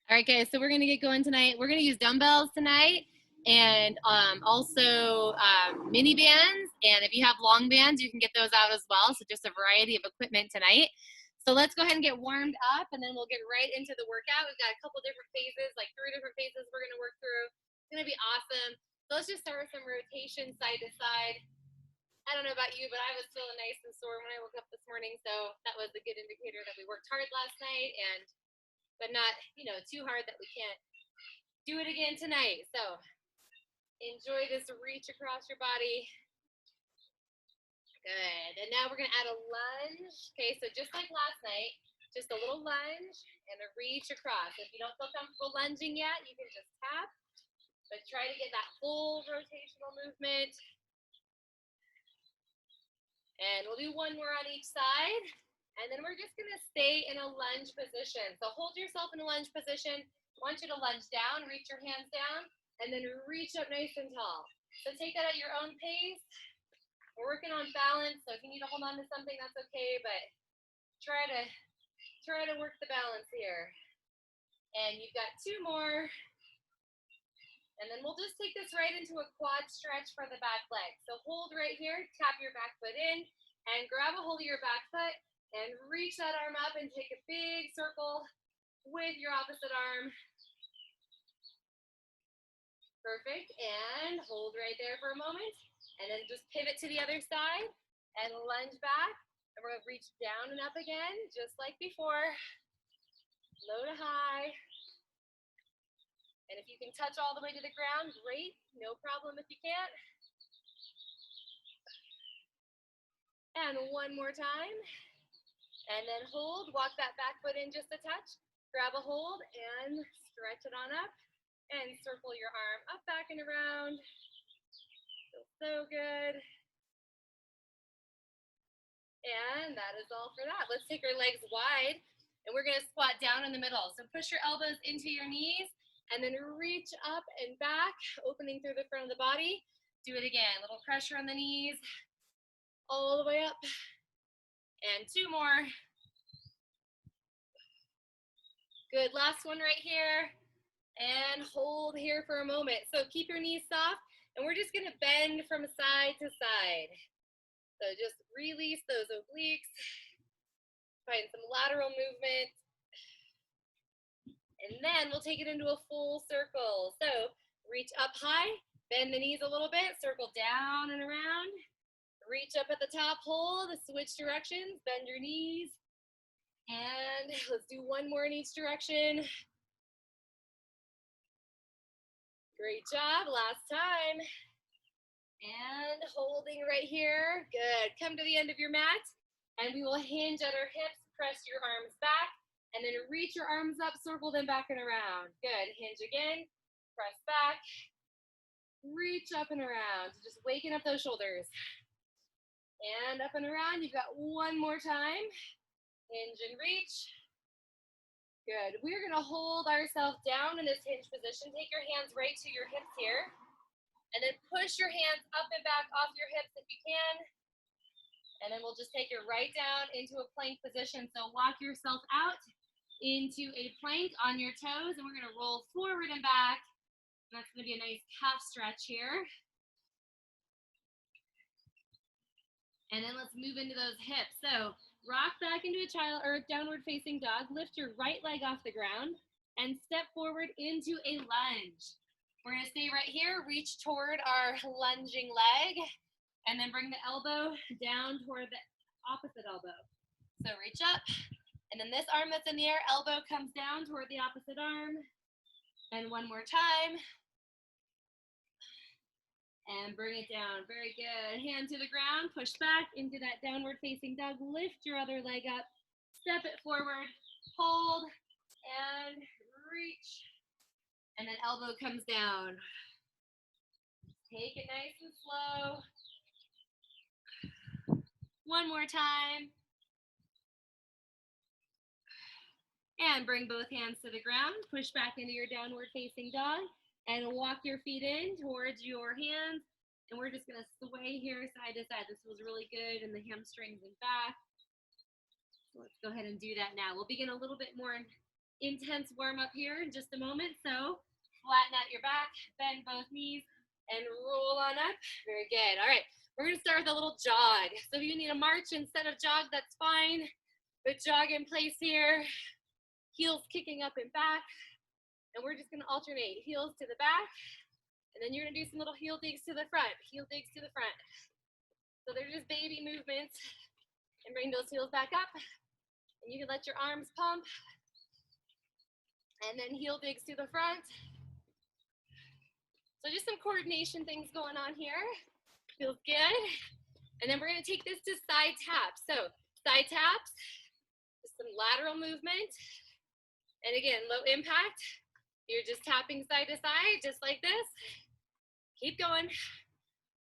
All right, guys, so we're going to get going tonight. We're going to use dumbbells tonight and also mini bands. And if you have long bands, you can get those out as well. So just a variety of equipment tonight. So let's go ahead and get warmed up, and then we'll get right into the workout. We've got a couple different phases, like 3 different phases we're going to work through. It's going to be awesome. So let's just start with some rotation side to side. I don't know about you, but I was feeling nice and sore when I woke up this morning. So that was a good indicator that we worked hard last night, but not, too hard that we can't do it again tonight. So enjoy this reach across your body. Good. And now we're going to add a lunge. Okay, so just like last night, just a little lunge and a reach across. If you don't feel comfortable lunging yet, you can just tap, but try to get that full rotational movement. And we'll do one more on each side. And then we're just going to stay in a lunge position. So hold yourself in a lunge position. I want you to lunge down, reach your hands down, and then reach up nice and tall. So take that at your own pace. We're working on balance, so if you need to hold on to something, that's okay, but try to work the balance here. And you've got 2 more. And then we'll just take this right into a quad stretch for the back leg. So hold right here, tap your back foot in, and grab a hold of your back foot, and reach that arm up and take a big circle with your opposite arm. Perfect, and hold right there for a moment. And then just pivot to the other side and lunge back. And we're going to reach down and up again, just like before. Low to high. And if you can touch all the way to the ground, great. No problem if you can't. And one more time. And then hold. Walk that back foot in just a touch. Grab a hold and stretch it on up. And circle your arm up, back, and around. Feels so good. And that is all for that. Let's take our legs wide, and we're going to squat down in the middle. So push your elbows into your knees, and then reach up and back, opening through the front of the body. Do it again. A little pressure on the knees, all the way up. And 2 more. Good. Last one right here. And hold here for a moment. So keep your knees soft, and we're just going to bend from side to side. So just release those obliques. Find some lateral movement. And then we'll take it into a full circle. So reach up high, bend the knees a little bit, circle down and around. Reach up at the top, hold, switch directions, bend your knees. And let's do 1 more in each direction. Great job, last time. And holding right here, good. Come to the end of your mat, and we will hinge at our hips, press your arms back, and then reach your arms up, circle them back and around. Good, hinge again, press back, reach up and around. Just waking up those shoulders. And up and around, you've got 1 more time. Hinge and reach. Good. We're going to hold ourselves down in this hinge position. Take your hands right to your hips here. And then push your hands up and back off your hips if you can. And then we'll just take it right down into a plank position. So walk yourself out into a plank on your toes. And we're going to roll forward and back. And that's going to be a nice calf stretch here. And then let's move into those hips. So rock back into a child or downward facing dog. Lift your right leg off the ground and step forward into a lunge. We're going to stay right here, reach toward our lunging leg, and then bring the elbow down toward the opposite elbow. So reach up, and then this arm that's in the air, elbow comes down toward the opposite arm. And 1 more time. And bring it down. Very good. Hand to the ground. Push back into that downward facing dog. Lift your other leg up. Step it forward. Hold. And reach. And then elbow comes down. Take it nice and slow. 1 more time. And bring both hands to the ground. Push back into your downward facing dog. And walk your feet in towards your hands. And we're just going to sway here side to side. This feels really good in the hamstrings and back. So let's go ahead and do that now. We'll begin a little bit more intense warm up here in just a moment. So flatten out your back, bend both knees, and roll on up. Very good. All right, we're gonna start with a little jog. So if you need a march instead of jog, that's fine. But jog in place here, heels kicking up and back. And we're just gonna alternate heels to the back. And then you're gonna do some little heel digs to the front, heel digs to the front. So they're just baby movements. And bring those heels back up. And you can let your arms pump. And then heel digs to the front. So just some coordination things going on here. Feels good. And then we're gonna take this to side taps. So side taps, just some lateral movement. And again, low impact. You're just tapping side to side, just like this. Keep going.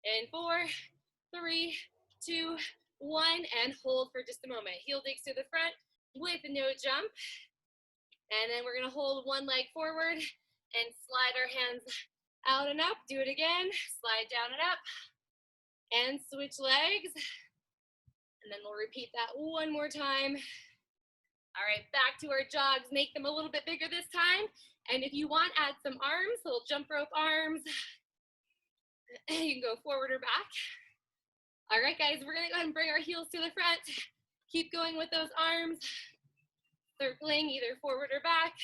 And 4, 3, 2, 1, and hold for just a moment. Heel digs to the front with no jump. And then we're gonna hold one leg forward and slide our hands out and up. Do it again. Slide down and up. And switch legs. And then we'll repeat that one more time. All right, back to our jogs. Make them a little bit bigger this time. And if you want, add some arms, little jump rope arms. You can go forward or back. All right, guys, we're gonna go ahead and bring our heels to the front. Keep going with those arms. Circling either forward or back.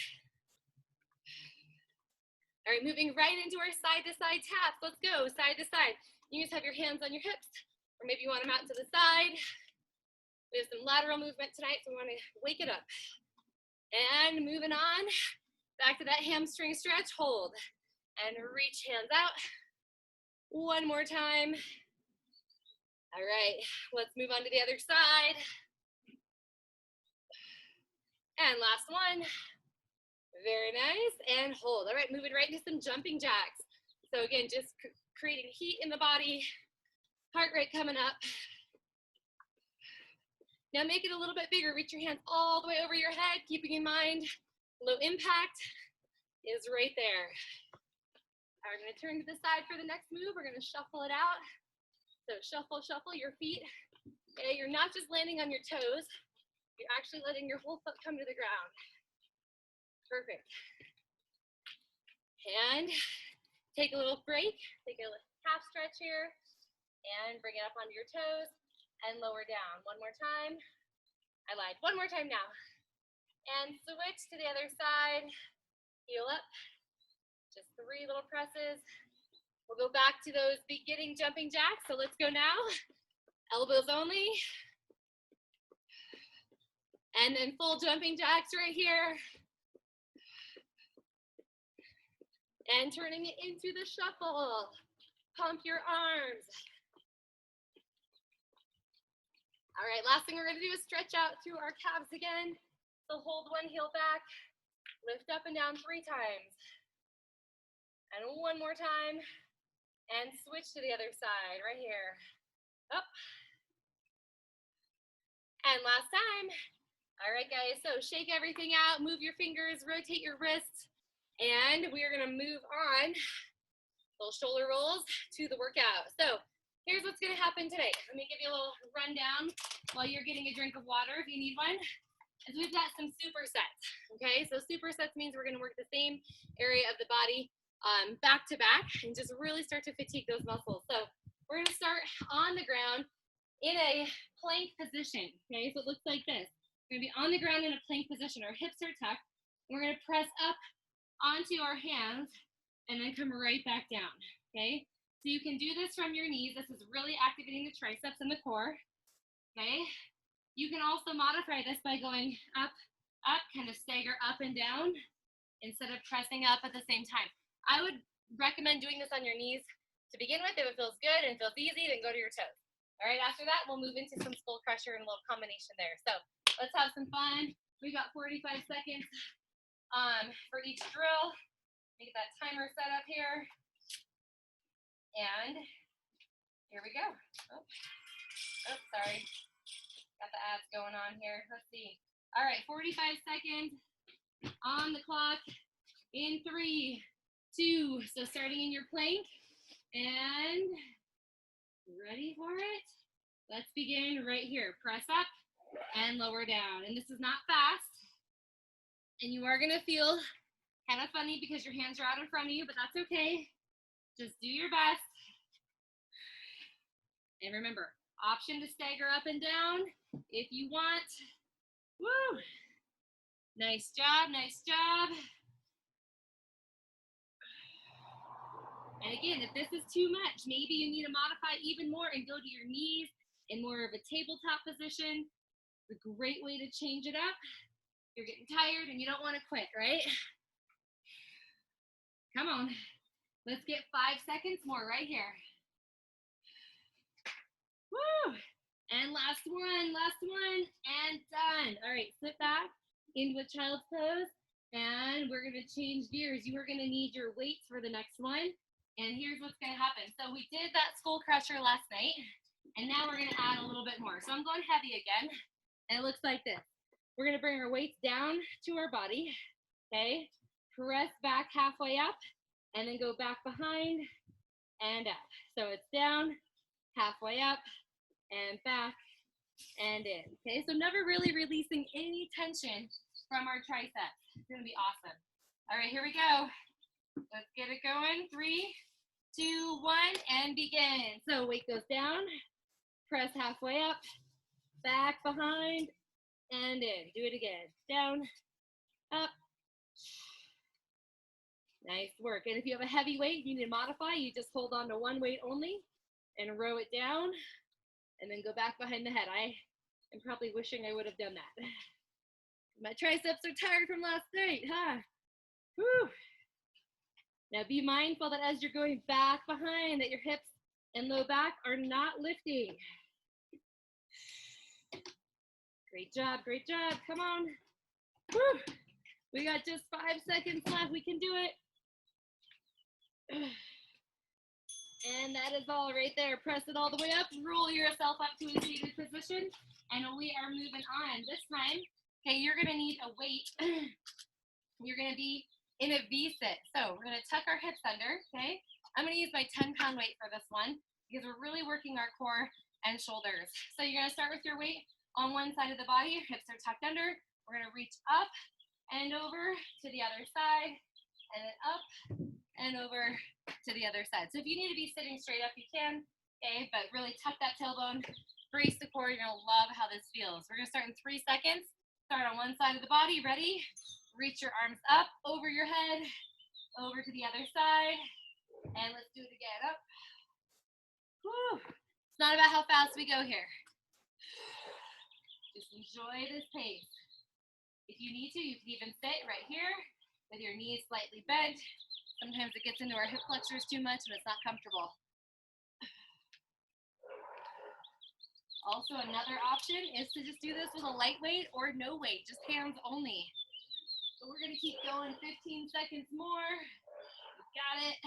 All right, moving right into our side-to-side taps. Let's go, side to side. You just have your hands on your hips, or maybe you want them out to the side. We have some lateral movement tonight, so we want to wake it up. And moving on, back to that hamstring stretch, hold. And reach hands out. One more time. All right, let's move on to the other side. And last one. Very nice, and hold. All right, moving right into some jumping jacks. So again, just creating heat in the body, heart rate coming up. Now make it a little bit bigger. Reach your hands all the way over your head, keeping in mind low impact is right there. All right, we're gonna turn to the side for the next move. We're gonna shuffle it out. So shuffle, shuffle your feet. Okay, you're not just landing on your toes, you're actually letting your whole foot come to the ground. Perfect. And take a little break, take a half stretch here, and bring it up onto your toes and lower down. One more time. I lied. One more time now. And switch to the other side. Heel up. Just 3 little presses. We'll go back to those beginning jumping jacks. So let's go now. Elbows only. And then full jumping jacks right here. And turning it into the shuffle. Pump your arms. All right, last thing we're gonna do is stretch out through our calves again. So hold one heel back, lift up and down 3 times. And one more time, and switch to the other side, right here. Up. And last time. All right, guys, so shake everything out, move your fingers, rotate your wrists, and we are gonna move on, little shoulder rolls, to the workout. So here's what's gonna happen today. Let me give you a little rundown while you're getting a drink of water if you need one. Is we've got some supersets, okay? So supersets means we're gonna work the same area of the body back to back and just really start to fatigue those muscles. So we're gonna start on the ground in a plank position, okay? So it looks like this. We're gonna be on the ground in a plank position. Our hips are tucked. We're gonna press up onto our hands and then come right back down, okay? So you can do this from your knees. This is really activating the triceps and the core, okay? You can also modify this by going up, up, kind of stagger up and down instead of pressing up at the same time. I would recommend doing this on your knees to begin with. If it feels good and feels easy, then go to your toes. All right, after that, we'll move into some skull crusher and a little combination there. So let's have some fun. We got 45 seconds for each drill. Get that timer set up here. And here we go. Oh, sorry. Got the abs going on here. Let's see. All right, 45 seconds on the clock in 3, 2. So starting in your plank and ready for it? Let's begin right here. Press up and lower down. And this is not fast. And you are gonna feel kind of funny because your hands are out in front of you, but that's okay. Just do your best. And remember, option to stagger up and down if you want. Woo! Nice job, nice job. And again, if this is too much, maybe you need to modify even more and go to your knees in more of a tabletop position. It's a great way to change it up. You're getting tired and you don't want to quit, right? Come on. Let's get 5 seconds more right here. Woo! And last one, and done. All right, sit back into a child's pose, and we're gonna change gears. You are gonna need your weights for the next one, and here's what's gonna happen. So we did that skull crusher last night, and now we're gonna add a little bit more. So I'm going heavy again, and it looks like this. We're gonna bring our weights down to our body, okay? Press back halfway up, and then go back behind and up. So it's down, halfway up, and back, and in. Okay, so never really releasing any tension from our triceps. It's gonna be awesome. All right, here we go. Let's get it going. 3, 2, 1, and begin. So weight goes down, press halfway up, back, behind, and in. Do it again. Down, up. Nice work. And if you have a heavy weight you need to modify, you just hold on to one weight only and row it down and then go back behind the head. I am probably wishing I would have done that. My triceps are tired from last night, huh? Whew. Now be mindful that as you're going back behind, that your hips and low back are not lifting. Great job, great job. Come on. Whew. We got just 5 seconds left. We can do it. And that is all right there. Press it all the way up. Roll yourself up to a seated position. And we are moving on. This time, okay, you're going to need a weight. You're going to be in a V-sit. So we're going to tuck our hips under, okay? I'm going to use my 10-pound weight for this one because we're really working our core and shoulders. So you're going to start with your weight on one side of the body. Your hips are tucked under. We're going to reach up and over to the other side, and then up and over to the other side. So if you need to be sitting straight up, you can, okay? But really tuck that tailbone, brace the core. You're gonna love how this feels. We're gonna start in 3 seconds. Start on one side of the body. Ready? Reach your arms up over your head, over to the other side, and let's do it again. Up. Whew. It's not about how fast we go here. Just enjoy this pace. If you need to, you can even sit right here with your knees slightly bent. Sometimes it gets into our hip flexors too much and it's not comfortable. Also, another option is to just do this with a light weight or no weight, just hands only. So we're gonna keep going 15 seconds more. You got it.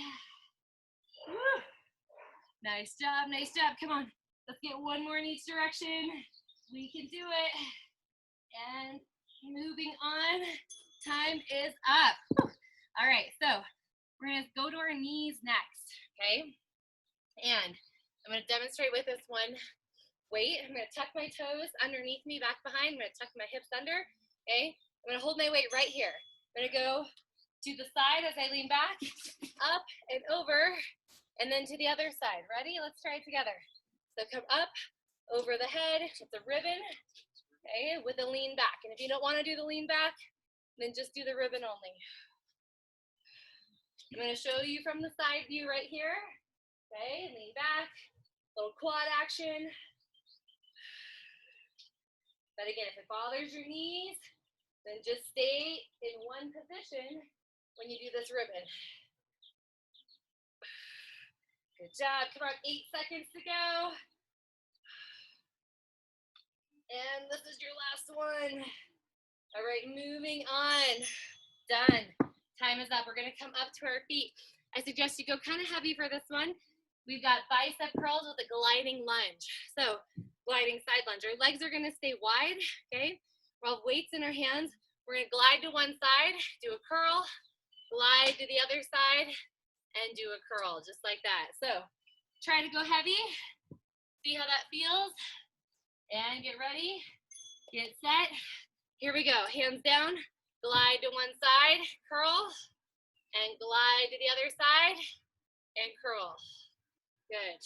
Woo. Nice job, nice job. Come on, let's get one more in each direction. We can do it. And moving on, time is up. All right, so we're gonna go to our knees next, okay? And I'm gonna demonstrate with this one weight. I'm gonna tuck my toes underneath me, back behind. I'm gonna tuck my hips under, okay? I'm gonna hold my weight right here. I'm gonna go to the side as I lean back, up and over, and then to the other side. Ready? Let's try it together. So come up, over the head, it's a ribbon, okay, with a lean back. And if you don't wanna do the lean back, then just do the ribbon only. I'm going to show you from the side view right here. Okay, lean back, little quad action. But again, if it bothers your knees, then just stay in one position when you do this ribbon. Good job. Come on, 8 seconds to go. And this is your last one. All right, moving on. Done. Time is up. We're going to come up to our feet. I suggest you go kind of heavy for this one. We've got bicep curls with a gliding lunge. So gliding side lunge. Our legs are going to stay wide, okay? We'll have weights in our hands. We're going to glide to one side, do a curl, glide to the other side, and do a curl, just like that. So try to go heavy. See how that feels. And get ready. Get set. Here we go. Hands down. Glide to one side, curl, and glide to the other side, and curl. Good.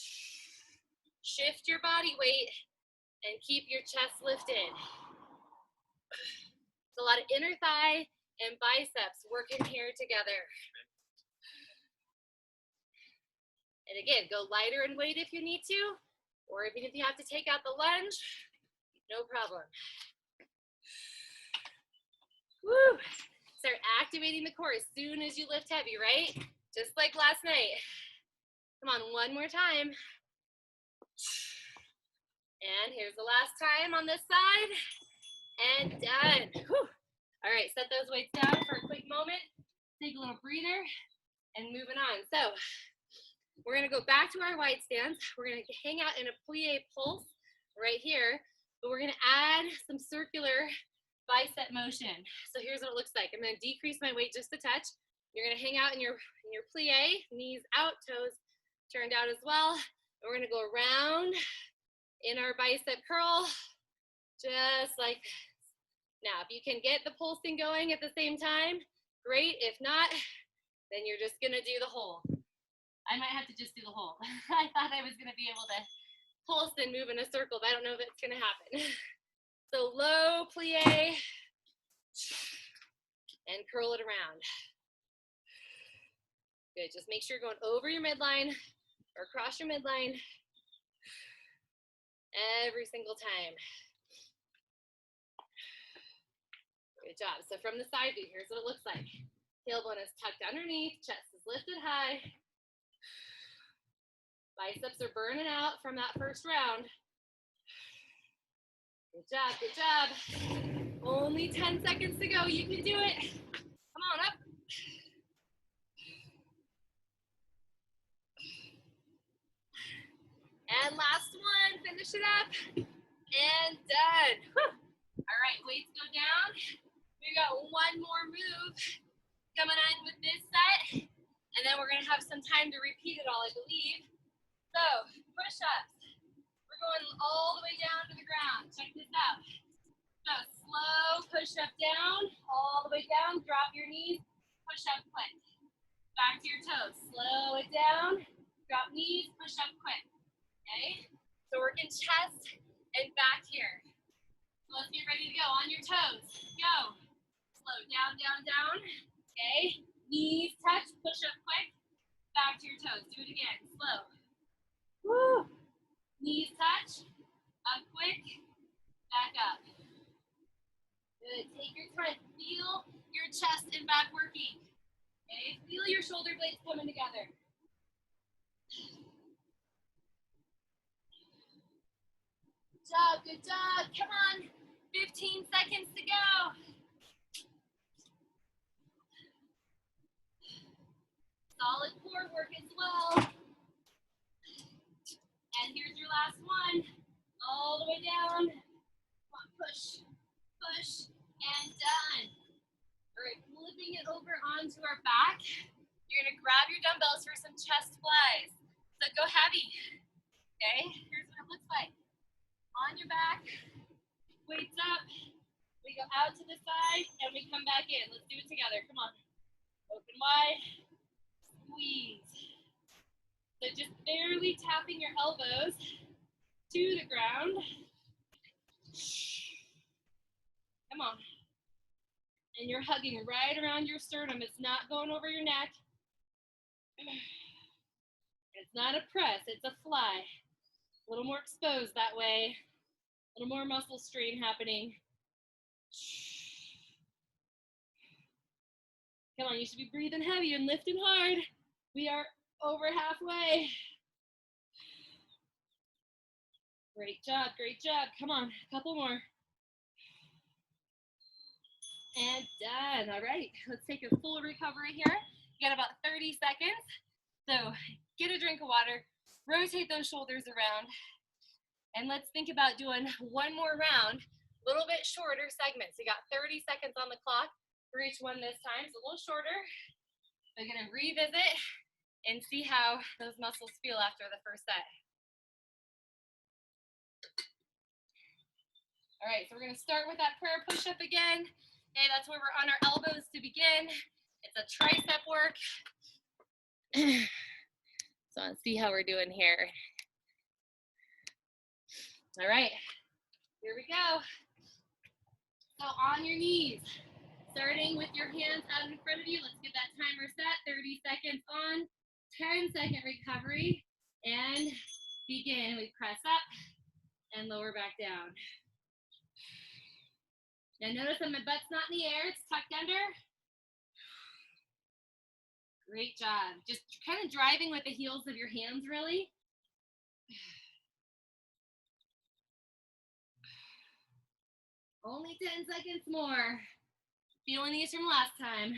Shift your body weight and keep your chest lifted. It's a lot of inner thigh and biceps working here together. And again, go lighter in weight if you need to, or even if you have to take out the lunge, no problem. Woo! Start activating the core as soon as you lift heavy, right? Just like last night. Come on, one more time. And here's the last time on this side. And done. Whew. All right, set those weights down for a quick moment. Take a little breather and moving on. So we're gonna go back to our wide stance. We're gonna hang out in a plie pulse right here, but we're gonna add some circular bicep motion. So here's what it looks like. I'm gonna decrease my weight just a touch. You're gonna hang out in your plie, knees out, toes turned out as well. And we're gonna go around in our bicep curl, just like this. Now, if you can get the pulsing going at the same time, great. If not, then you're just gonna do the whole. I might have to just do the whole. I thought I was gonna be able to pulse and move in a circle, but I don't know if it's gonna happen. So low plie, and curl it around. Good, just make sure you're going over your midline or across your midline every single time. Good job. So from the side view, here's what it looks like. Tailbone is tucked underneath, chest is lifted high. Biceps are burning out from that first round. Good job, good job. Only 10 seconds to go. You can do it. Come on up. And last one, finish it up. And done. Whew. All right, weights go down. We got one more move coming on with this set. And then we're gonna have some time to repeat it all, I believe. So, push-ups. We're going all the way down to the ground. Check this out. So, slow push-up down, all the way down. Drop your knees, push-up quick. Back to your toes. Slow it down, drop knees, push-up quick. Okay? So, working chest and back here. So, let's get ready to go. On your toes. Go. Slow down, down, down. Okay? Knees touch, push-up quick. Back to your toes. Do it again. Slow. Woo. Knees touch, up quick, back up. Good, take your time, feel your chest and back working. Okay, feel your shoulder blades coming together. Good job, come on, 15 seconds to go. Solid core work as well. And here's your last one. All the way down. Come on, push, push, and done. All right, flipping it over onto our back. You're gonna grab your dumbbells for some chest flies. So go heavy, okay? Here's what it looks like. On your back, weights up. We go out to the side and we come back in. Let's do it together, come on. Open wide, squeeze. So just barely tapping your elbows to the ground. Come on. And you're hugging right around your sternum. It's not going over your neck. It's not a press, it's a fly. A little more exposed that way. A little more muscle strain happening. Come on, you should be breathing heavy and lifting hard. We are over halfway. Great job, great job. Come on, a couple more. And done. All right, let's take a full recovery here. You got about 30 seconds. So get a drink of water, rotate those shoulders around, and let's think about doing one more round, a little bit shorter segments. You got 30 seconds on the clock for each one this time. It's a little shorter. We're gonna revisit and see how those muscles feel after the first set. All right, so we're gonna start with that prayer push-up again. Okay, that's where we're on our elbows to begin. It's a tricep work. So let's see how we're doing here. All right, here we go. So on your knees, starting with your hands out in front of you. Let's get that timer set, 30 seconds on, 10-second recovery, and begin. We press up and lower back down. Now notice that my butt's not in the air, it's tucked under. Great job. Just kind of driving with the heels of your hands, really. Only 10 seconds more. Feeling these from last time.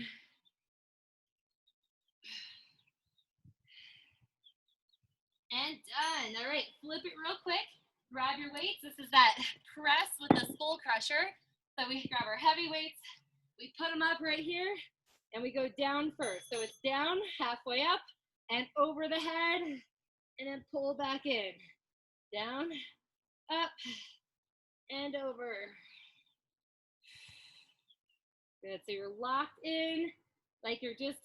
And done. All right, flip it real quick. Grab your weights. This is that press with the skull crusher. So we grab our heavy weights, we put them up right here, and we go down first. So it's down, halfway up, and over the head, and then pull back in. Down, up, and over. Good, so you're locked in, like you're just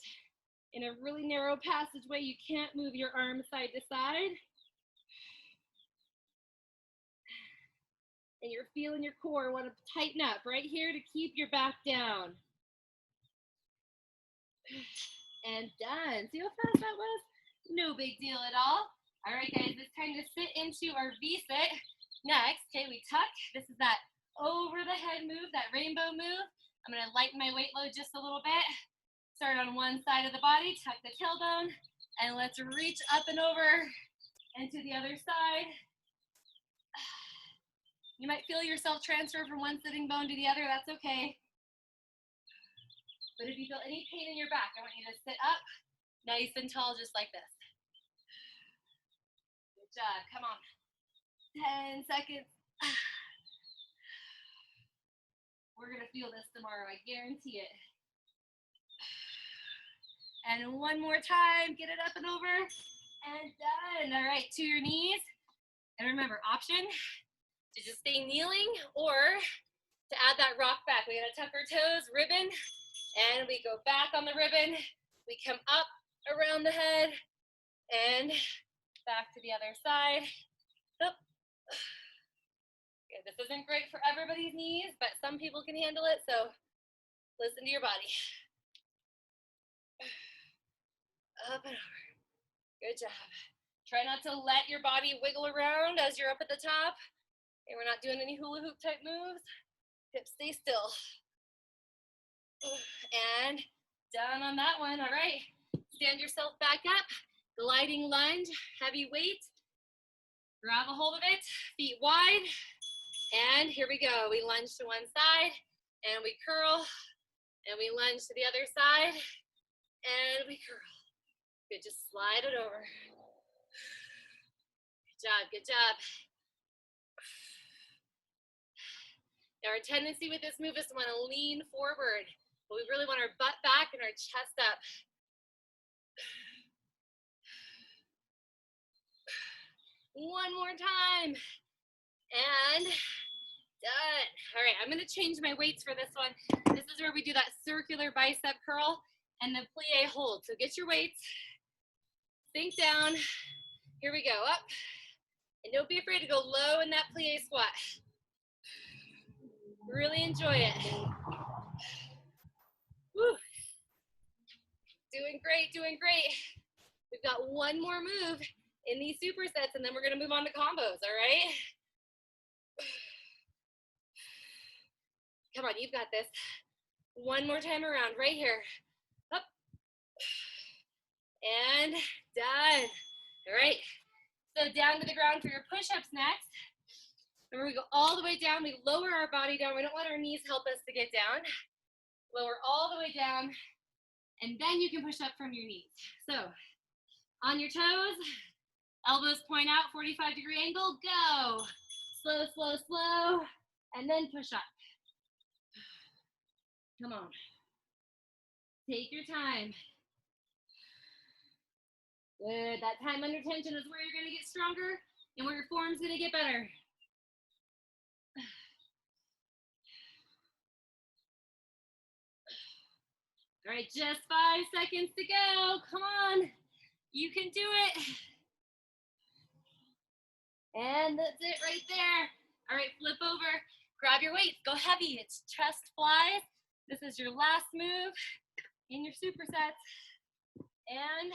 in a really narrow passageway. You can't move your arms side to side. And you're feeling your core, want to tighten up right here to keep your back down. And done. See how fast that was? No big deal at all. All right, guys, it's time to sit into our V-sit. Next, okay, we tuck. This is that over the head move, that rainbow move. I'm gonna lighten my weight load just a little bit. Start on one side of the body, tuck the tailbone, and let's reach up and over and to the other side. You might feel yourself transfer from one sitting bone to the other, that's okay. But if you feel any pain in your back, I want you to sit up nice and tall, just like this. Good job, come on. 10 seconds. We're gonna feel this tomorrow, I guarantee it. And one more time, get it up and over, and done. All right, to your knees. And remember, option to just stay kneeling or to add that rock back. We gotta tuck our toes, ribbon, and we go back on the ribbon. We come up around the head and back to the other side. Oh. Good. This isn't great for everybody's knees, but some people can handle it, so listen to your body. Up and over. Good job. Try not to let your body wiggle around as you're up at the top. Okay, we're not doing any hula hoop type moves. Hips stay still. And done on that one. All right. Stand yourself back up. Gliding lunge, heavy weight. Grab a hold of it, feet wide. And here we go. We lunge to one side, and we curl, and we lunge to the other side, and we curl. Good, just slide it over. Good job, good job. Now our tendency with this move is to want to lean forward, but we really want our butt back and our chest up. One more time. And done. All right, I'm gonna change my weights for this one. This is where we do that circular bicep curl and the plie hold. So get your weights, sink down. Here we go, up. And don't be afraid to go low in that plie squat. Really enjoy it. Woo. Doing great, doing great. We've got one more move in these supersets, and then we're gonna move on to combos, all right? Come on, you've got this. One more time around, right here. Up. And done. All right. So down to the ground for your push-ups next. Remember, we go all the way down. We lower our body down. We don't let our knees help us to get down. Lower all the way down. And then you can push up from your knees. So on your toes, elbows point out, 45-degree angle, go. Slow, slow, slow. And then push up. Come on. Take your time. Good. That time under tension is where you're going to get stronger and where your form's going to get better. All right, just 5 seconds to go. Come on, you can do it. And that's it right there. All right, flip over, grab your weights, go heavy. It's chest flies. This is your last move in your supersets. And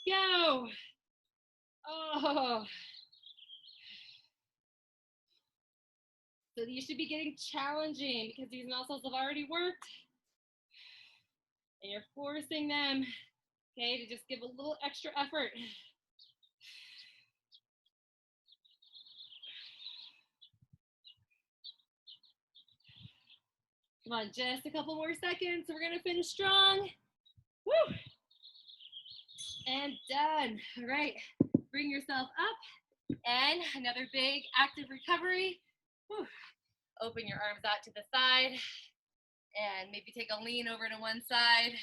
go. Oh. So these should be getting challenging because these muscles have already worked. And you're forcing them, okay, to just give a little extra effort. Come on, just a couple more seconds. We're gonna finish strong. Woo! And done. All right, bring yourself up. And another big active recovery. Woo. Open your arms out to the side. And maybe take a lean over to one side.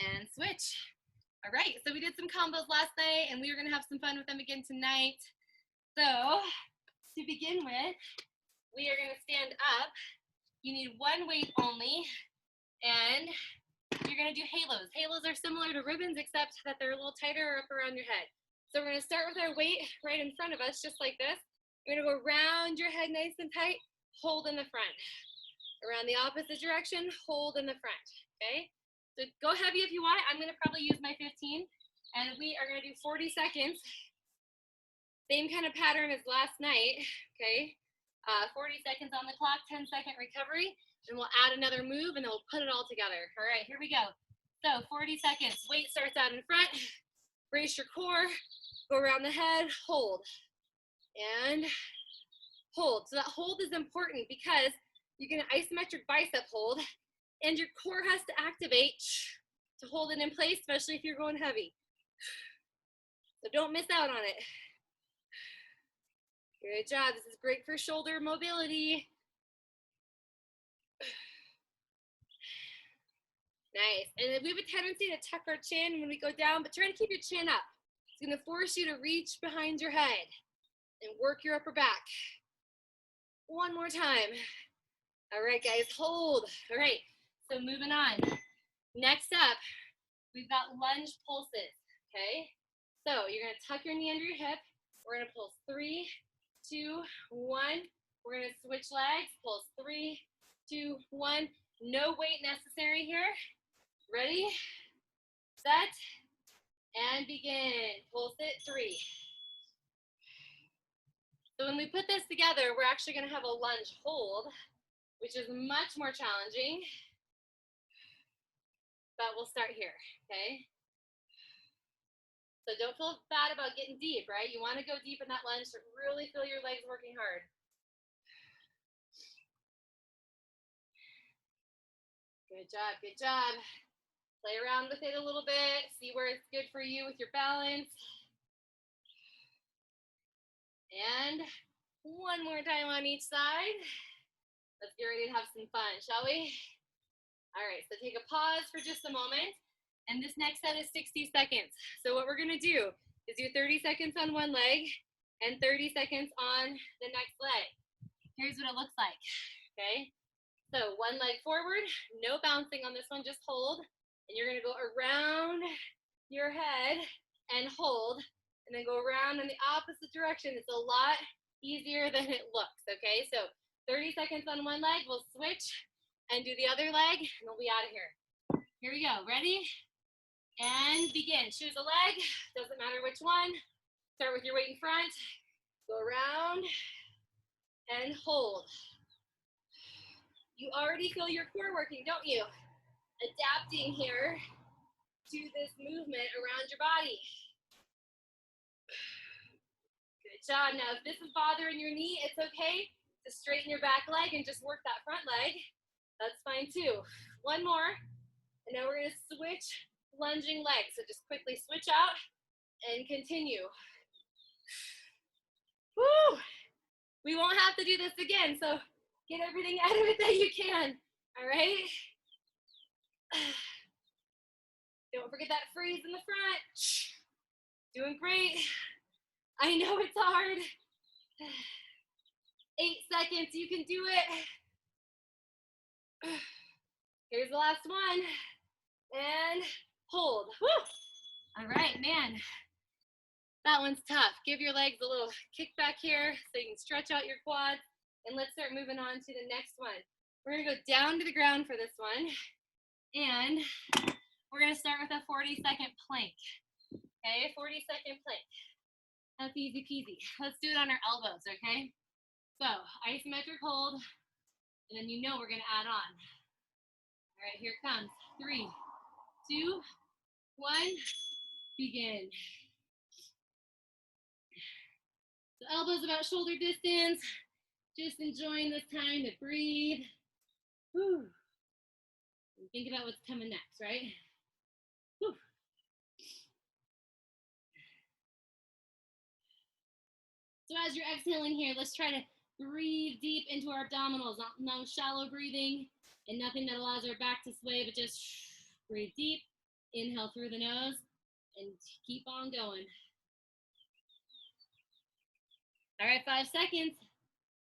And switch. All right, so we did some combos last night, and we are gonna have some fun with them again tonight. So, to begin with, we are gonna stand up. You need one weight only, and you're gonna do halos. Halos are similar to ribbons, except that they're a little tighter up around your head. So we're gonna start with our weight right in front of us, just like this. You're gonna go around your head nice and tight, hold in the front. Around the opposite direction, hold in the front, okay? So go heavy if you want. I'm gonna probably use my 15, and we are gonna do 40 seconds. Same kind of pattern as last night, okay? 40 seconds on the clock, 10-second recovery, and we'll add another move, and then we'll put it all together. All right, here we go. So 40 seconds, weight starts out in front, brace your core, go around the head, hold, and hold. So that hold is important because you're gonna isometric bicep hold, and your core has to activate to hold it in place, especially if you're going heavy. So don't miss out on it. Good job. This is great for shoulder mobility. Nice. And we have a tendency to tuck our chin when we go down, but try to keep your chin up. It's going to force you to reach behind your head and work your upper back. One more time. All right, guys, hold. All right, so moving on. Next up, we've got lunge pulses, okay? So you're going to tuck your knee under your hip. We're going to pulse 3, 2, 1. We're going to switch legs. Pulse 3, 2, 1. No weight necessary here. Ready, set, and begin. Pulse it, 3. So when we put this together, we're actually going to have a lunge hold, which is much more challenging. But we'll start here, okay? So don't feel bad about getting deep, right? You want to go deep in that lunge to really feel your legs working hard. Good job, good job. Play around with it a little bit. See where it's good for you with your balance. And one more time on each side. Let's get ready to have some fun, shall we? All right, so take a pause for just a moment. And this next set is 60 seconds. So what we're gonna do is do 30 seconds on one leg and 30 seconds on the next leg. Here's what it looks like, okay? So one leg forward, no bouncing on this one, just hold. And you're gonna go around your head and hold, and then go around in the opposite direction. It's a lot easier than it looks, okay? So 30 seconds on one leg, we'll switch and do the other leg, and we'll be out of here. Here we go, ready? And begin. Choose a leg, doesn't matter which one. Start with your weight in front, go around, and hold. You already feel your core working, don't you? Adapting here to this movement around your body. Good job. Now, if this is bothering your knee, it's okay to straighten your back leg and just work that front leg. That's fine too. One more, and now we're gonna switch lunging legs. So just quickly switch out and continue. Woo! We won't have to do this again, so get everything out of it that you can, all right? Don't forget that freeze in the front. Doing great. I know it's hard. 8 seconds, you can do it. Here's the last one. And hold. Woo! All right, man. That one's tough. Give your legs a little kick back here so you can stretch out your quads. And let's start moving on to the next one. We're going to go down to the ground for this one. And we're going to start with a 40-second plank. Okay, 40-second plank. That's easy peasy. Let's do it on our elbows, okay? So, isometric hold, and then you know we're going to add on. All right, here it comes. 3, 2, 1, begin. So elbows about shoulder distance. Just enjoying this time to breathe. Whew. And think about what's coming next, right? Whew. So as you're exhaling here, let's try to breathe deep into our abdominals. No shallow breathing and nothing that allows our back to sway, but just breathe deep. Inhale through the nose and keep on going. All right, 5 seconds.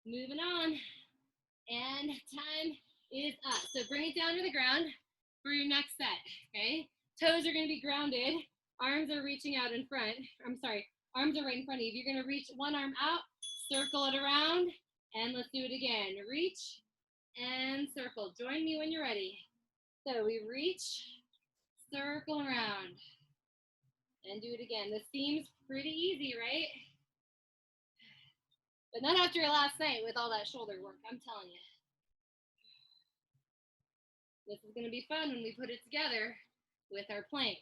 Moving on. And time is up. So bring it down to the ground for your next set, okay? Toes are going to be grounded. Arms are reaching out in front. I'm sorry, arms are right in front of you. You're going to reach one arm out, circle it around, and let's do it again. Reach and circle. Join me when you're ready. So we reach, circle around, and do it again. This seems pretty easy, right? But not after your last night with all that shoulder work, I'm telling you. This is going to be fun when we put it together with our plank.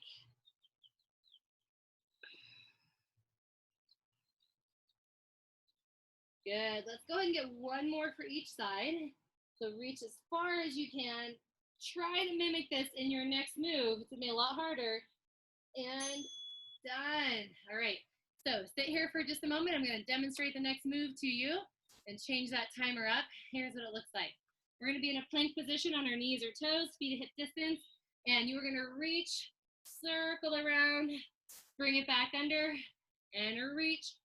Good. Let's go ahead and get one more for each side. So reach as far as you can. Try to mimic this in your next move. It's going to be a lot harder. And done. All right. So sit here for just a moment. I'm going to demonstrate the next move to you and change that timer up. Here's what it looks like. We're going to be in a plank position on our knees or toes, feet at hip distance, and you are going to reach, circle around, bring it back under, and reach,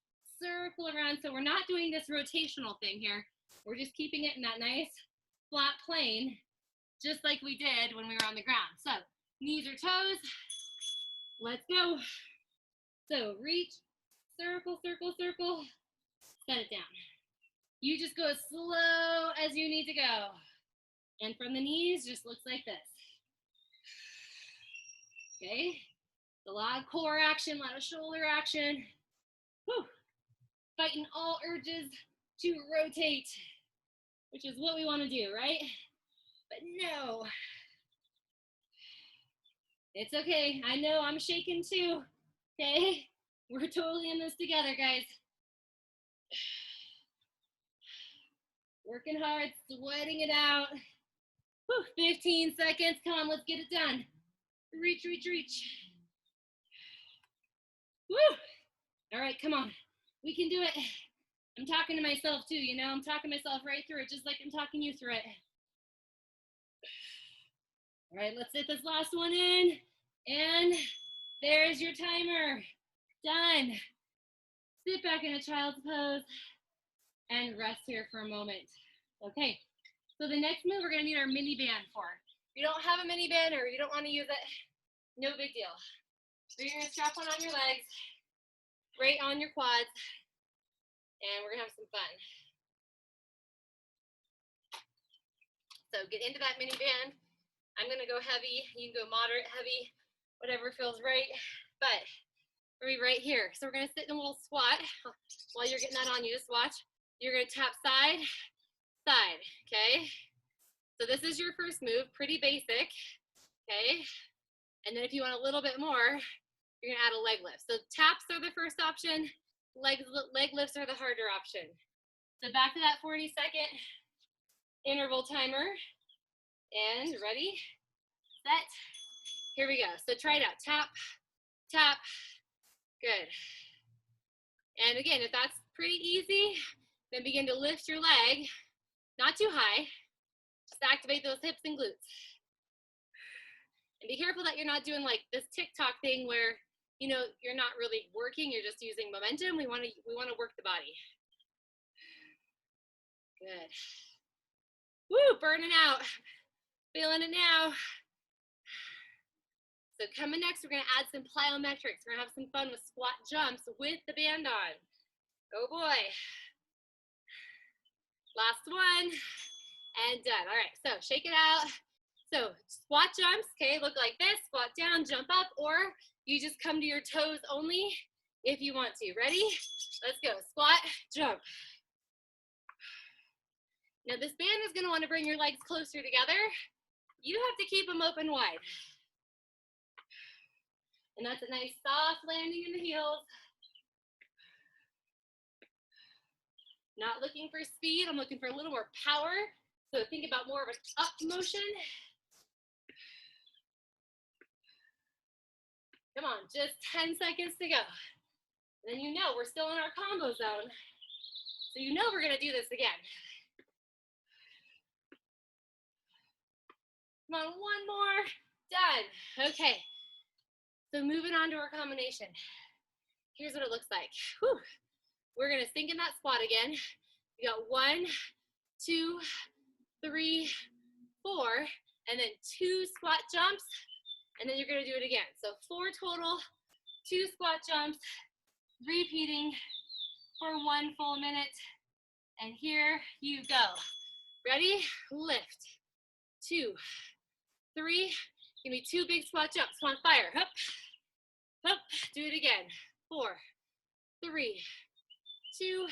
circle around. So we're not doing this rotational thing here. We're just keeping it in that nice flat plane, just like we did when we were on the ground. So knees or toes, let's go. So reach, circle, circle, circle, set it down. You just go as slow as you need to go. And from the knees, just looks like this. Okay? A lot of core action, a lot of shoulder action. Whew. Fighting all urges to rotate, which is what we want to do, right? But no. It's okay. I know I'm shaking too. Okay? We're totally in this together, guys. Working hard, sweating it out. Whew, 15 seconds. Come on, let's get it done. Reach, reach, reach. Woo! All right, come on. We can do it. I'm talking to myself too, you know? I'm talking myself right through it, just like I'm talking you through it. All right, let's hit this last one in. And there's your timer. Done. Sit back in a child's pose and rest here for a moment. Okay, so the next move we're gonna need our mini band for. If you don't have a mini band or you don't wanna use it, no big deal. So you're gonna strap one on your legs, right on your quads, and we're gonna have some fun. So get into that mini band. I'm gonna go heavy, you can go moderate, heavy, whatever feels right, but we're right here. So we're gonna sit in a little squat. While you're getting that on, you just watch. You're gonna tap side, side, okay? So this is your first move, pretty basic, okay? And then if you want a little bit more, you're gonna add a leg lift. So taps are the first option, leg lifts are the harder option. So back to that 40-second interval timer. And ready, set, here we go. So try it out, tap, tap, good. And again, if that's pretty easy, then begin to lift your leg, not too high, just activate those hips and glutes. And be careful that you're not doing like this TikTok thing where, you know, you're not really working, you're just using momentum. We want to work the body. Good. Woo, burning out. Feeling it now. So coming next, we're gonna add some plyometrics. We're gonna have some fun with squat jumps with the band on. Oh boy. Last one, and done. All right, so shake it out. So squat jumps, okay, look like this, squat down, jump up, or you just come to your toes only if you want to. Ready? Let's go, squat, jump. Now this band is gonna wanna bring your legs closer together. You have to keep them open wide. And that's a nice soft landing in the heels. Not looking for speed, I'm looking for a little more power. So think about more of an up motion. Come on, just 10 seconds to go. And then you know we're still in our combo zone. So you know we're gonna do this again. Come on, one more, done. Okay, so moving on to our combination. Here's what it looks like. Whew. We're gonna sink in that squat again. We got 1, 2, 3, 4, and then 2 squat jumps, and then you're gonna do it again. So 4 total, 2 squat jumps, repeating for 1 full minute. And here you go. Ready? Lift. 2, 3, give me 2 big squat jumps. Come on, fire. Hup, hup, do it again. 4, 3, 2,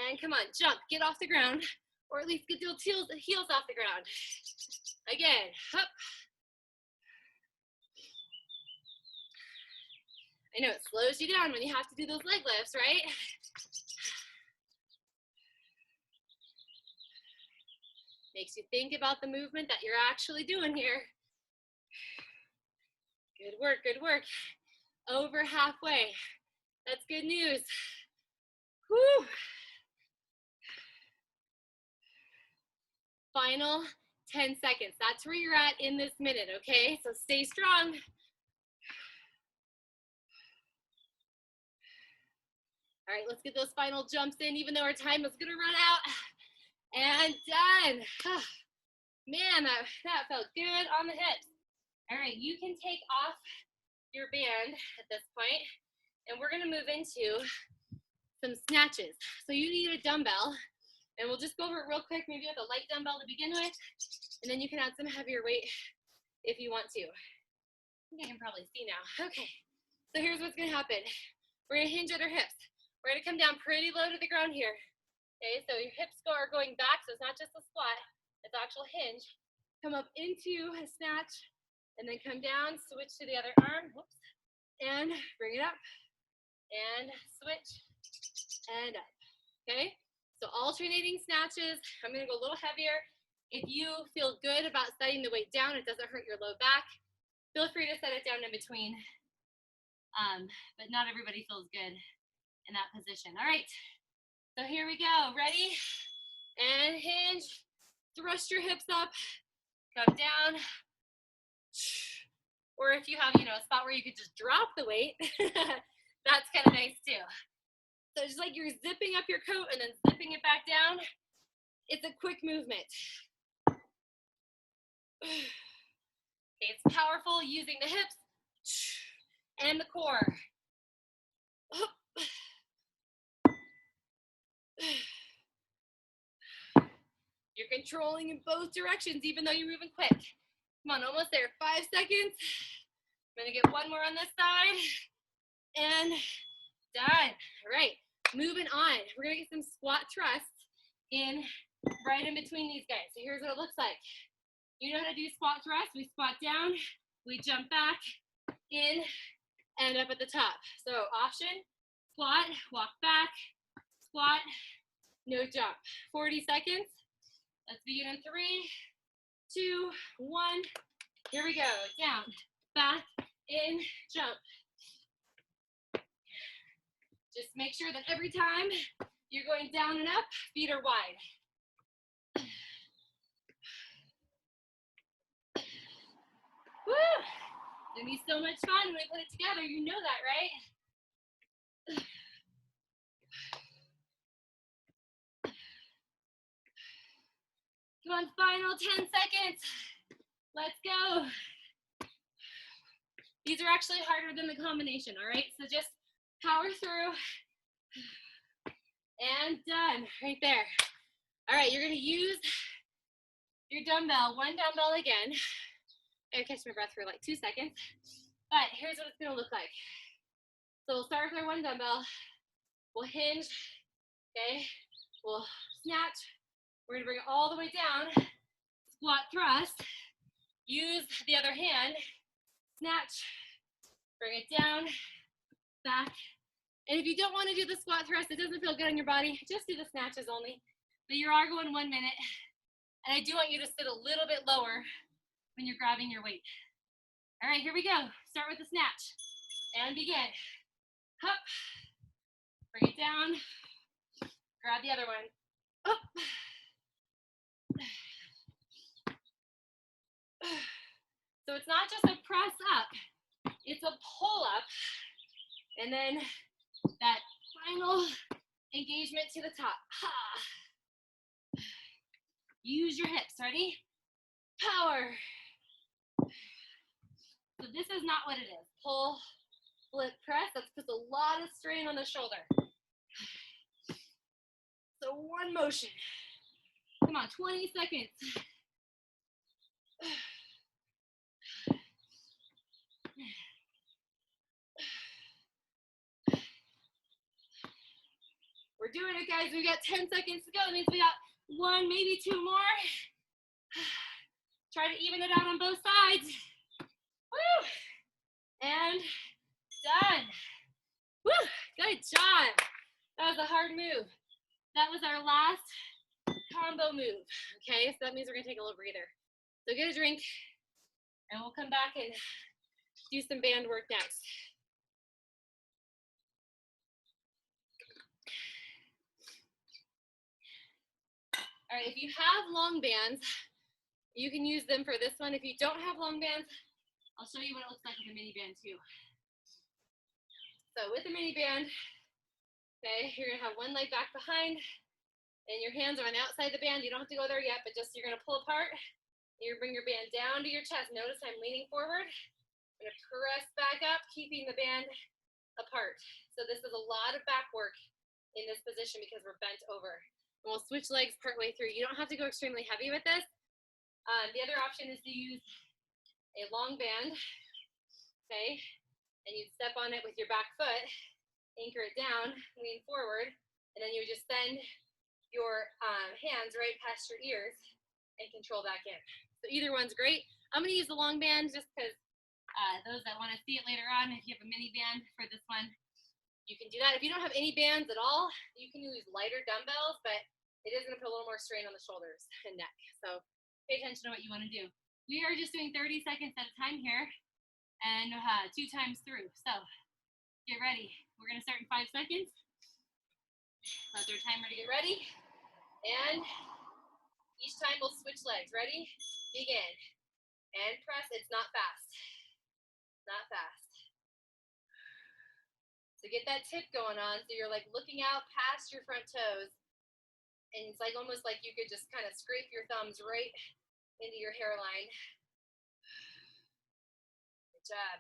and come on, jump, get off the ground, or at least get the heels off the ground. Again, hup. I know it slows you down when you have to do those leg lifts, right? Makes you think about the movement that you're actually doing here. Good work, good work. Over halfway. That's good news. Whew. Final 10 seconds. That's where you're at in this minute, okay? So stay strong. All right, let's get those final jumps in, even though our time is gonna run out. And done. Man, that felt good on the hips. All right, you can take off your band at this point, and we're gonna move into some snatches. So you need a dumbbell, and we'll just go over it real quick, maybe with a light dumbbell to begin with, and then you can add some heavier weight if you want to. I think I can probably see now. Okay, so here's what's gonna happen. We're gonna hinge at our hips. We're gonna come down pretty low to the ground here. Okay, so your hips are going back, so it's not just a squat, it's actual hinge. Come up into a snatch, and then come down, switch to the other arm, whoops, and bring it up, and switch, and up, okay? So alternating snatches. I'm gonna go a little heavier. If you feel good about setting the weight down, it doesn't hurt your low back, feel free to set it down in between, but not everybody feels good in that position. All right, so here we go, ready? And hinge, thrust your hips up, come down. Or if you have, a spot where you could just drop the weight, that's kind of nice too. So just like you're zipping up your coat and then zipping it back down, it's a quick movement. Okay, it's powerful using the hips and the core. You're controlling in both directions, even though you're moving quick. Come on, almost there, 5 seconds. I'm gonna get one more on this side, and done. All right, moving on. We're gonna get some squat thrusts in right in between these guys. So here's what it looks like. You know how to do squat thrusts. We squat down, we jump back, in, and up at the top. So option, squat, walk back, squat, no jump. 40 seconds. Let's begin in 3, 2, 1. Here we go. Down, back, in, jump. Just make sure that every time you're going down and up, feet are wide. Woo! It's gonna be so much fun when we put it together. You know that, right? Come on, final 10 seconds. Let's go. These are actually harder than the combination, all right? So just power through. And done, right there. All right, you're gonna use your dumbbell, one dumbbell again. I catch my breath for like 2 seconds. But here's what it's gonna look like. So we'll start with our one dumbbell. We'll hinge, okay? We'll snatch. We're gonna bring it all the way down. Squat thrust. Use the other hand. Snatch. Bring it down, back. And if you don't want to do the squat thrust, it doesn't feel good on your body, just do the snatches only. But you are going 1 minute. And I do want you to sit a little bit lower when you're grabbing your weight. All right, here we go. Start with the snatch and begin. Up, bring it down, grab the other one, up. So it's not just a press up, it's a pull up, and then that final engagement to the top. Use your hips, ready? Power. So this is not what it is. Pull, flip, press, that puts a lot of strain on the shoulder. So one motion. Come on, 20 seconds. We're doing it, guys. We got 10 seconds to go. That means we got 1, maybe 2 more. Try to even it out on both sides. Woo! And done. Woo! Good job. That was a hard move. That was our last combo move. Okay, so that means we're gonna take a little breather. So get a drink, and we'll come back and do some band work next. All right, if you have long bands, you can use them for this one. If you don't have long bands, I'll show you what it looks like with a mini band too. So with a mini band, okay, you're gonna have one leg back behind, and your hands are on the outside of the band. You don't have to go there yet, but just you're gonna pull apart. You bring your band down to your chest. Notice I'm leaning forward. I'm gonna press back up, keeping the band apart. So this is a lot of back work in this position because we're bent over. And we'll switch legs partway through. You don't have to go extremely heavy with this. The other option is to use a long band, okay? And you step on it with your back foot, anchor it down, lean forward, and then you just send your hands right past your ears and control back in. So either one's great. I'm gonna use the long band just because those that wanna see it later on, if you have a mini band for this one, you can do that. If you don't have any bands at all, you can use lighter dumbbells, but it is gonna put a little more strain on the shoulders and neck. So pay attention to what you wanna do. We are just doing 30 seconds at a time here and 2 times through. So get ready. We're gonna start in 5 seconds. Let our timer to get ready. And each time we'll switch legs. Ready? Begin. And press. It's not fast. Not fast. So get that tip going on. So you're like looking out past your front toes. And it's like almost like you could just kind of scrape your thumbs right into your hairline. Good job.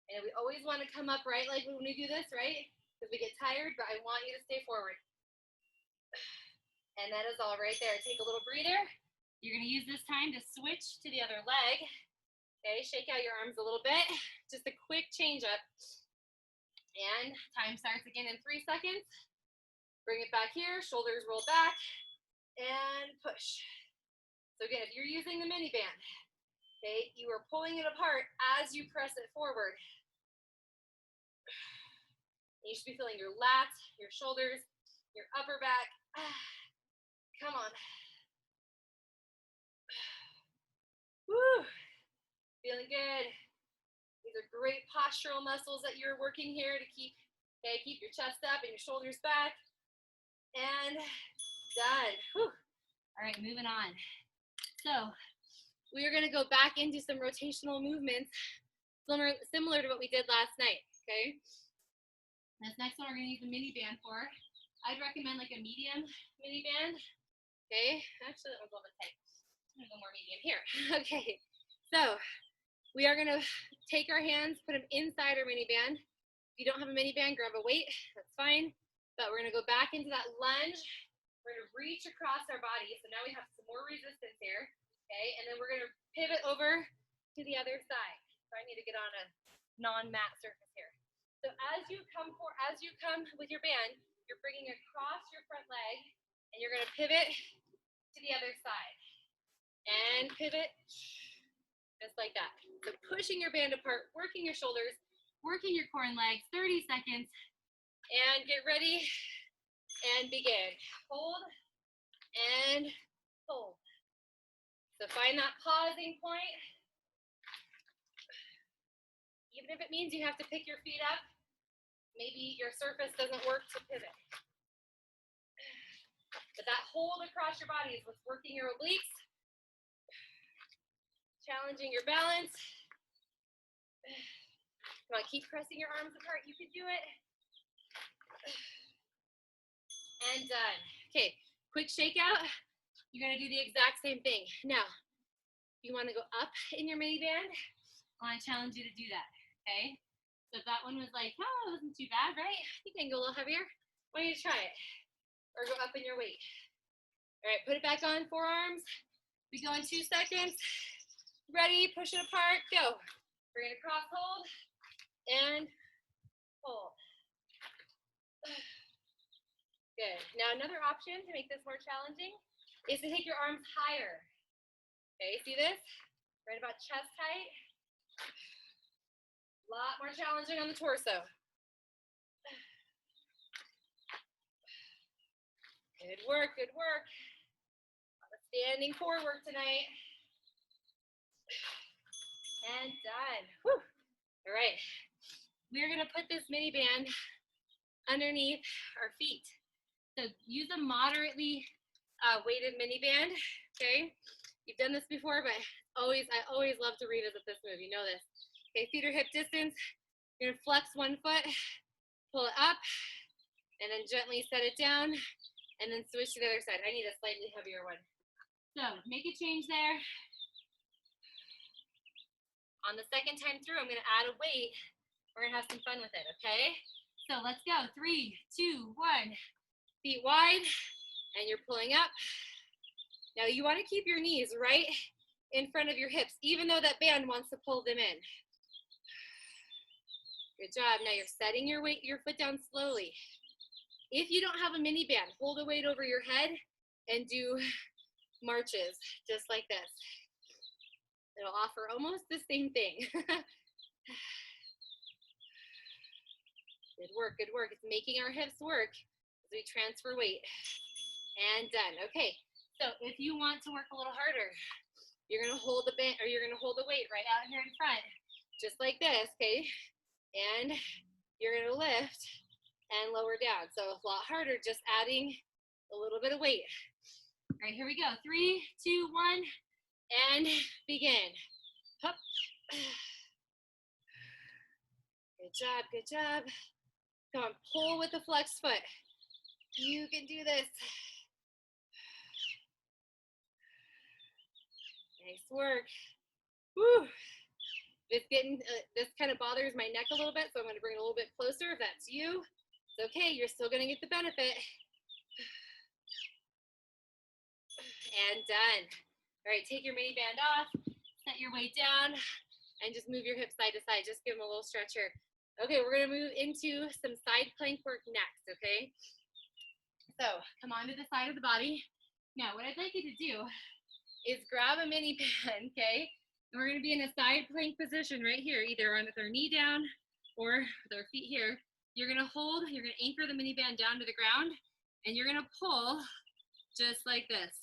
And we always want to come up right like when we do this, right? Because we get tired, but I want you to stay forward. And that is all right there. Take a little breather. You're going to use this time to switch to the other leg. Okay, shake out your arms a little bit. Just a quick change up. And time starts again in 3 seconds. Bring it back here, shoulders roll back, and push. So again, if you're using the mini band, okay, you are pulling it apart as you press it forward. You should be feeling your lats, your shoulders, your upper back. Come on. Woo! Feeling good. These are great postural muscles that you're working here to keep your chest up and your shoulders back. And done. Whew. All right, moving on. So we are going to go back into some rotational movements similar to what we did last night, okay? This next one we're going to use the mini band for. I'd recommend like a medium mini band. Okay, actually, I'm going to take. I'm gonna go more medium here. Okay, so we are gonna take our hands, put them inside our mini band. If you don't have a mini band, grab a weight, that's fine. But we're gonna go back into that lunge. We're gonna reach across our body. So now we have some more resistance here. Okay, and then we're gonna pivot over to the other side. So I need to get on a non-mat surface here. So as you come with your band, you're bringing across your front leg, and you're gonna pivot to the other side. And pivot, just like that. So pushing your band apart, working your shoulders, working your core and legs, 30 seconds, and get ready, and begin. Hold, and hold. So find that pausing point. Even if it means you have to pick your feet up, maybe your surface doesn't work to pivot. But that hold across your body is what's working your obliques, challenging your balance. Come on, keep pressing your arms apart. You can do it. And done. Okay, quick shakeout. You're gonna do the exact same thing. Now, if you wanna go up in your mini band, I wanna challenge you to do that, okay? So if that one was like, oh, it wasn't too bad, right? I think I can go a little heavier. Why don't you try it? Or go up in your weight. All right, put it back on, forearms. We go in 2 seconds. Ready, push it apart, go. Bring it across, hold, and hold. Good. Now another option to make this more challenging is to take your arms higher. Okay, see this? Right about chest height. A lot more challenging on the torso. Good work, good work. Standing core work tonight. And done. Whew. All right. We're gonna put this mini band underneath our feet. So use a moderately weighted mini band, okay? You've done this before, but I always love to revisit this move, you know this. Okay, feet are hip distance. You're gonna flex one foot, pull it up, and then gently set it down, and then switch to the other side. I need a slightly heavier one. So make a change there. On the second time through, I'm gonna add a weight. We're gonna have some fun with it, okay? So let's go, 3, 2, 1. Feet wide, and you're pulling up. Now you wanna keep your knees right in front of your hips, even though that band wants to pull them in. Good job. Now you're setting your foot down slowly. If you don't have a mini band, hold a weight over your head and do marches, just like this. It'll offer almost the same thing. Good work, good work. It's making our hips work as we transfer weight. And done. Okay, so if you want to work a little harder, you're gonna hold the band, or you're gonna hold the weight right out here in front, just like this, okay? And you're gonna lift and lower down. So a lot harder, just adding a little bit of weight. All right, here we go. 3, 2, 1, and begin. Hup. Good job, good job. Come on, pull with the flexed foot. You can do this. Nice work. Woo. This kind of bothers my neck a little bit, so I'm going to bring it a little bit closer. If that's you, it's okay. You're still going to get the benefit. And done. All right, take your mini band off, set your weight down, and just move your hips side to side. Just give them a little stretch here. Okay, we're going to move into some side plank work next, okay? So come onto the side of the body. Now, what I'd like you to do is grab a mini band, okay? And we're going to be in a side plank position right here, either with our knee down or with our feet here. You're going to hold, you're going to anchor the mini band down to the ground, and you're going to pull just like this,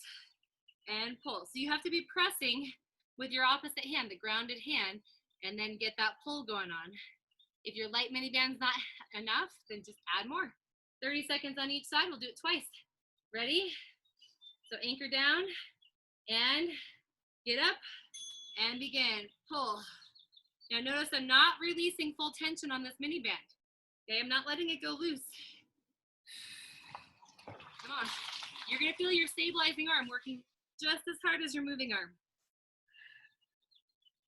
and pull. So you have to be pressing with your opposite hand, the grounded hand, and then get that pull going on. If your light mini band's not enough, then just add more. 30 seconds on each side. We'll do it twice. Ready? So anchor down and get up and begin. Pull. Now notice I'm not releasing full tension on this mini band. Okay, I'm not letting it go loose. Come on. You're gonna feel your stabilizing arm working just as hard as your moving arm.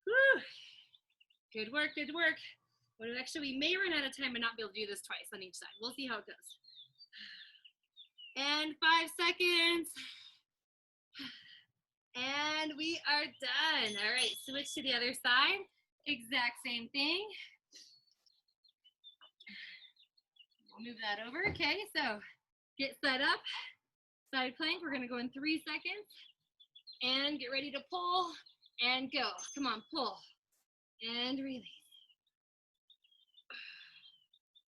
Whew. Good work, good work. Well, actually, we may run out of time and not be able to do this twice on each side. We'll see how it goes. And 5 seconds. And we are done. All right, switch to the other side. Exact same thing. Move that over. Okay, so get set up. Side plank, we're gonna go in 3 seconds. And get ready to pull and go. Come on, pull and release.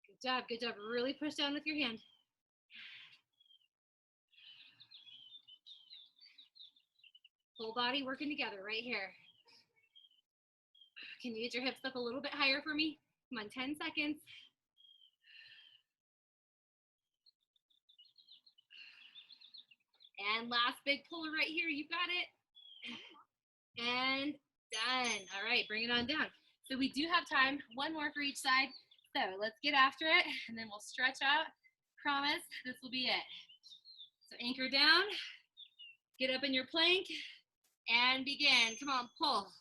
Good job, good job. Really push down with your hand. Whole body working together right here. Can you get your hips up a little bit higher for me? Come on, 10 seconds. And last big pull right here, you got it. And done. All right, bring it on down. So we do have time, one more for each side. So let's get after it, and then we'll stretch out. Promise, this will be it. So anchor down, get up in your plank, and begin. Come on, pull.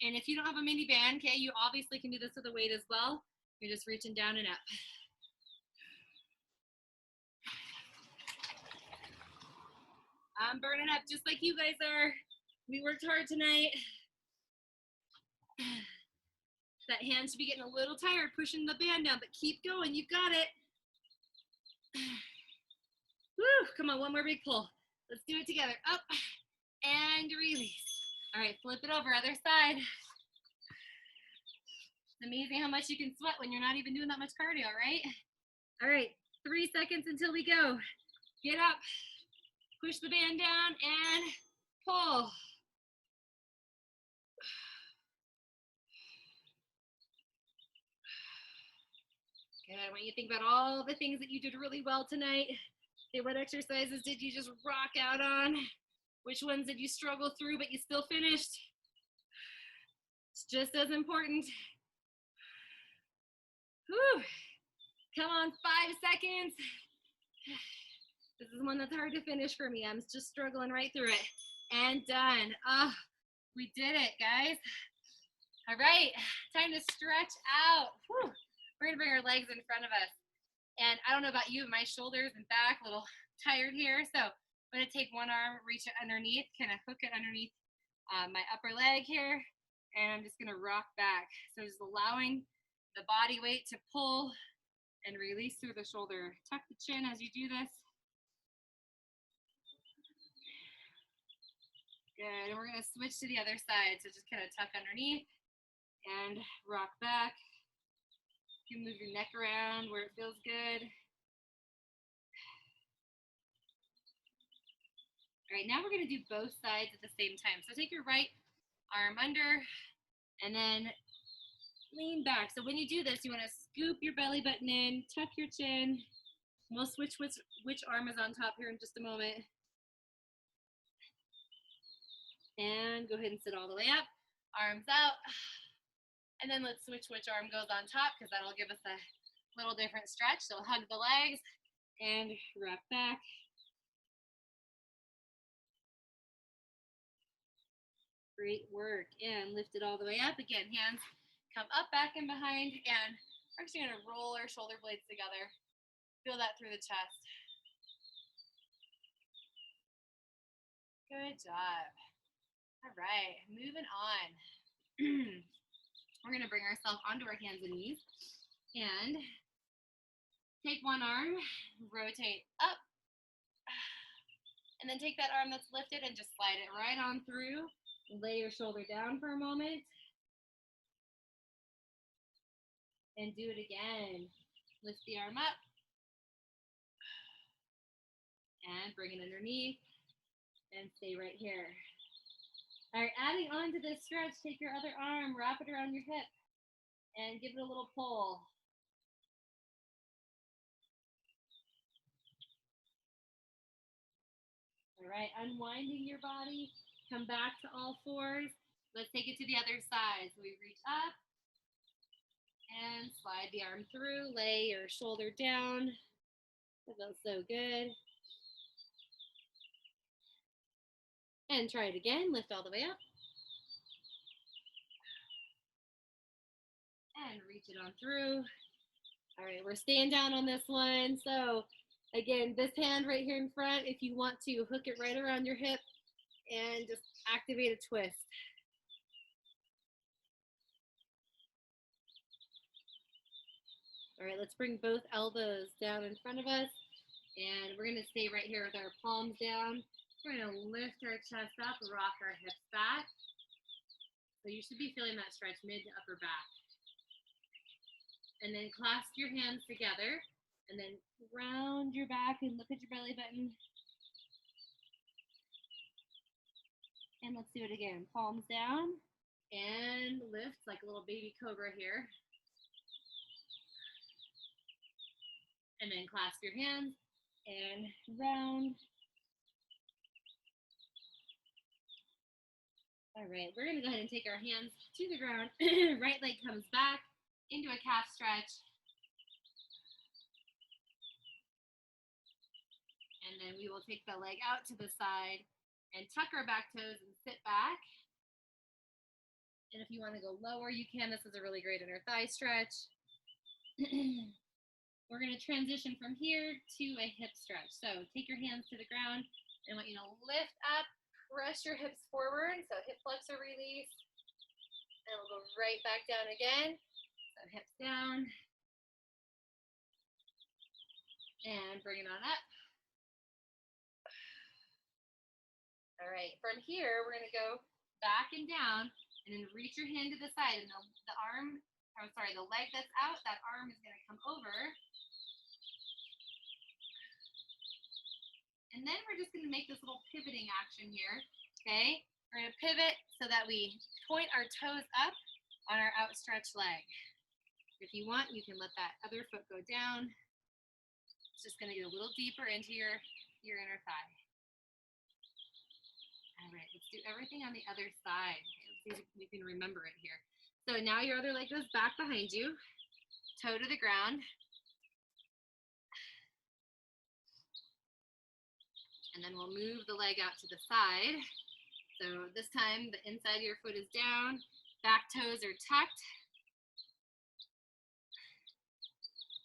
And if you don't have a mini band, okay, you obviously can do this with a weight as well. You're just reaching down and up. I'm burning up just like you guys are. We worked hard tonight. That hand should be getting a little tired pushing the band down, but keep going, you got it. Woo, come on, one more big pull. Let's do it together. Up and release. All right, flip it over, other side. It's amazing how much you can sweat when you're not even doing that much cardio, right? All right, 3 seconds until we go. Get up, push the band down, and pull. Good, I want you to think about all the things that you did really well tonight. Okay, what exercises did you just rock out on? Which ones did you struggle through but you still finished? It's just as important. Whew. Come on, 5 seconds. This is one that's hard to finish for me. I'm just struggling right through it. And done. Oh, we did it, guys. All right, time to stretch out. Whew. We're gonna bring our legs in front of us. And I don't know about you, my shoulders and back, a little tired here. So I'm gonna take one arm, reach it underneath, kind of hook it underneath my upper leg here. And I'm just gonna rock back. So just allowing the body weight to pull and release through the shoulder. Tuck the chin as you do this. Good, and we're gonna switch to the other side. So just kind of tuck underneath and rock back. You can move your neck around where it feels good. All right, now we're gonna do both sides at the same time. So take your right arm under and then lean back. So when you do this, you wanna scoop your belly button in, tuck your chin. We'll switch which arm is on top here in just a moment. And go ahead and sit all the way up, arms out. And then let's switch which arm goes on top because that'll give us a little different stretch. So hug the legs and wrap back. Great work. And lift it all the way up. Again, hands come up, back, and behind. And we're actually going to roll our shoulder blades together. Feel that through the chest. Good job. All right, moving on. We're gonna bring ourselves onto our hands and knees and take one arm, rotate up, and then take that arm that's lifted and just slide it right on through. Lay your shoulder down for a moment. And do it again. Lift the arm up. And bring it underneath. And stay right here. All right, adding on to this stretch, take your other arm, wrap it around your hip, and give it a little pull. All right, unwinding your body, come back to all fours. Let's take it to the other side. So we reach up and slide the arm through, lay your shoulder down, That felt so good. And try it again. Lift all the way up. And reach it on through. All right, we're staying down on this one. So again, this hand right here in front, if you want to hook it right around your hip and just activate a twist. All right, let's bring both elbows down in front of us. And we're gonna stay right here with our palms down. We're gonna lift our chest up, rock our hips back. So you should be feeling that stretch mid to upper back. And then clasp your hands together and then round your back and look at your belly button. And let's do it again. Palms down and lift like a little baby cobra here. And then clasp your hands and round. All right, we're gonna go ahead and take our hands to the ground. Right leg comes back into a calf stretch. And then we will take the leg out to the side and tuck our back toes and sit back. And if you want to go lower, you can. This is a really great inner thigh stretch. We're going to transition from here to a hip stretch. So take your hands to the ground. And I want you to lift up, press your hips forward. So hip flexor release. And we'll go right back down again. So hips down. And bring it on up. All right, from here, we're gonna go back and down and then reach your hand to the side and the leg that's out, that arm is gonna come over. And then we're just gonna make this little pivoting action here, okay? We're gonna pivot so that we point our toes up on our outstretched leg. If you want, you can let that other foot go down. It's just gonna get a little deeper into your inner thigh. All right, let's do everything on the other side. Okay, let's see if we can remember it here. So now your other leg goes back behind you, toe to the ground. And then we'll move the leg out to the side. So this time the inside of your foot is down, back toes are tucked.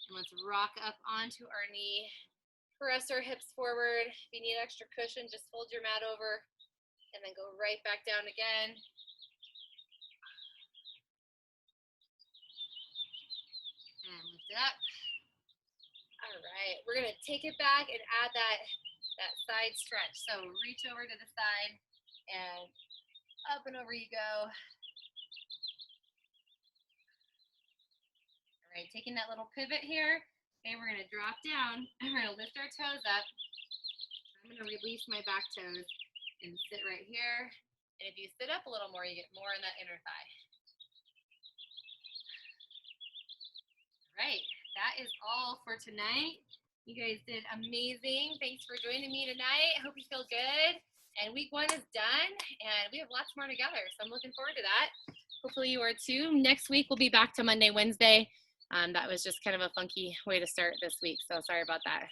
And let's rock up onto our knee. Press our hips forward. If you need extra cushion, just fold your mat over. And then go right back down again. And lift it up. All right, we're gonna take it back and add that side stretch. So reach over to the side and up and over you go. All right, taking that little pivot here. Okay, we're gonna drop down and we're gonna lift our toes up. I'm gonna release my back toes and sit right here. And if you sit up a little more, you get more in that inner thigh. All right, that is all for tonight. You guys did amazing. Thanks for joining me tonight. I hope you feel good. And week 1 is done, and we have lots more together. So I'm looking forward to that. Hopefully you are too. Next week we'll be back to Monday, Wednesday. That was just kind of a funky way to start this week, so sorry about that.